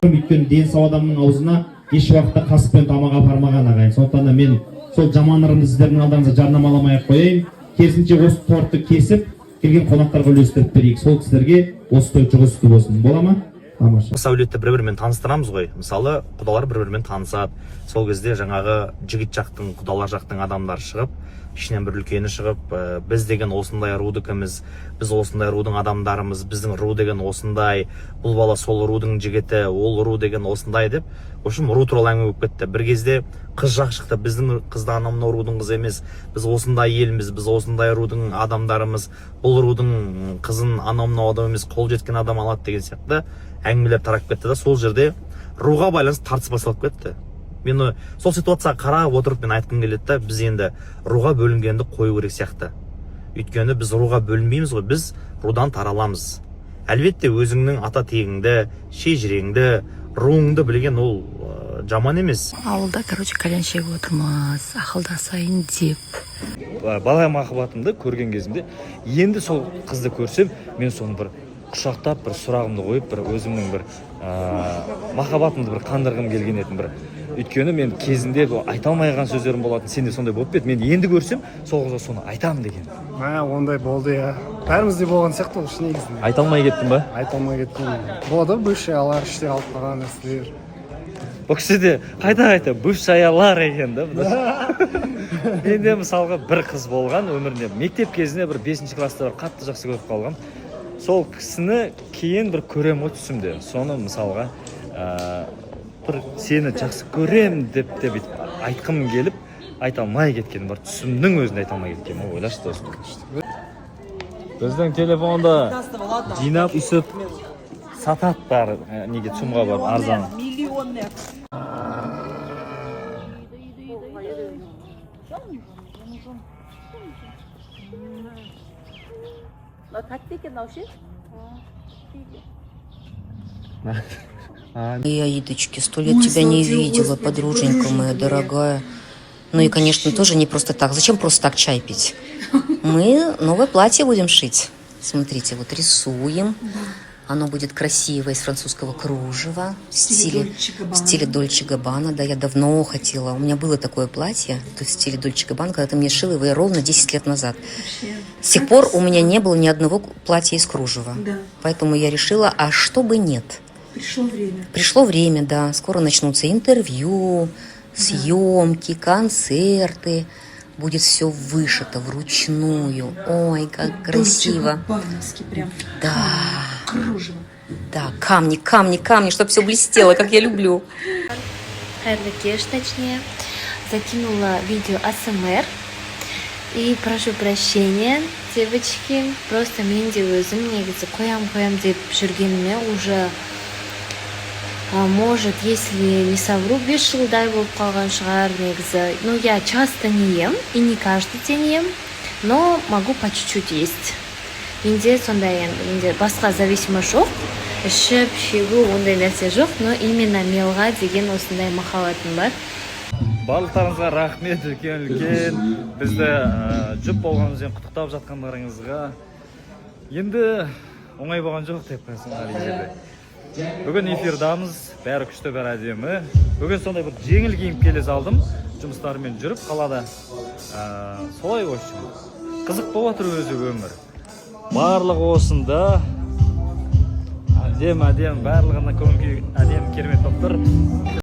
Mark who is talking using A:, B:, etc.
A: Өйткені дені сау адамның аузына еш уақытта қасықпен тамақ апармаған ағайын. Сондықтан да мен сол жаман ырымды сіздердің алдарыңызда жарнамаламай ақ қояйын. Керісінше осы тортты кесіп келген қонақтарға үлестіріп берейік. Сол кісілерге осы той жұғысты болсын. Бола ма? Тамаша.
B: Сәулетті бір-бірімен таныстырамыз ғой. Мысалы, құдалар бір-бірімен танысады. Сол кезде жаңағы жігіт жақтың, құдалар жақтың адамдар шығып, ішінен бір үлкені шығып, біз деген осындай рудікіміз, біз осындай рудың адамдарымыз, біздің ру деген осындай, бұл бала сол рудың жігіті, ол ру деген осындай деп, в общем, ру туралы әңгіме болып кетті. Бір кезде қыз жақ шықты, біздің қызды анау рудың қызы емес, біз осындай елміз, біз осындай рудың адамдарымыз, бұл рудың қызын анау адам емес, қол жеткен адам алады деген сияқты әңгімелер тарап кетті да, сол жерде руға байланысты тартыс басталып кетті. Мен сол ситуацияға қарап отырып мен айтқым келеді да, біз енді руға бөлінгенді қою керек сияқты. Өйткені біз руға бөлінбейміз ғой, біз рудан тараламыз. Әлбетте өзіңнің ата тегіңді, шежіреңді, руыңды білген ол жаман емес.
C: Ауылда, кальян шегіп отырмыз, ақылдасайын деп.
B: Бала махаббатымды көрген кезімде, енді сол қызды көрсем, мен соны бір құшақтап, бір сұрағымды қойып, бір өзімнің бір махаббатымды бір қандырғым келген етін бір. Өйткені мен кезінде айта алмайған сөздерім болатын, сенде сондай болып еді. Мен енді көрсем, сол қызға соны айтамын деген.
D: Ондай болды я. Бәрімізде болған сияқты ол негізінде.
B: Айта алмай кеттің ба?
D: Айта алмай кеттім. Болды, бывший аялар іште алып қалған нәрселер.
B: Бұл кісі де қайта бывший аялар екен да. Менде мысалға бір қыз болған өмірінде, мектеп кезінде бір 5-ші класста бір қатты жақсы көріп қалған. Сол кісіні кейін бір көрем ғой түсімде. Соны мысалға бір сені жақсы көрем деп айтқым келіп, айта алмай кеткен бар. Түсімнің өзінде айта алмай кеткен. Ойлашы досын. Біздің телефонда жинап үсіп сатат бар, неге сумға бар, арзан.
C: Аидочки, 100 лет тебя не видела, подруженька моя дорогая. Ну и, конечно, тоже не просто так. Зачем просто так чай пить? Мы новое платье будем шить. Смотрите, вот рисуем. Оно будет красивое, из французского кружева, в стиле Дольче Габбана. Да, я давно хотела. У меня было такое платье, то есть в стиле Дольче Габбана, когда ты мне шила его ровно 10 лет назад. С тех пор у меня не было ни одного платья из кружева. Да. Поэтому я решила, а что бы нет?
E: Пришло время.
C: Пришло время, да. Скоро начнутся интервью, съемки, концерты. Будет все вышито вручную. Ой, как красиво.
E: Прям.
C: Да.
E: Кружево.
C: Да, камни, чтобы все блестело, как я люблю.
F: Хайрлыкеш, точнее, закинула видео АСМР. И прошу прощения, девочки, просто мен де өзім негізі қоям деп жүргеніме уже, может, если не совру, 5 жылдай болып қалған шығар негізі. Ну, я часто не ем, и не каждый день ем, но могу по чуть-чуть есть. Менде сондай енді басқа зависимо жоқ, ішіп, шегу, ондай нәрсе жоқ, но именно мелға деген осындай махаббатым бар.
B: Барлықтарыңызға рахмет, үлкен бізді жұп болғанымызбен құттықтап жатқандарыңызға. Енді оңай болған жоқ деп қойсың. Бүгін эфирдамыз, бәрі күшті, бәрі әдемі. Бүгін сондай бір жеңіл киім келе салдым, жұмыстарымен жүріп қалада. Солай өшім. Қызық болып отыр өзі өмір. Барлығы осында. Әдем, барлығына көңіл әдем керемет болып тұр.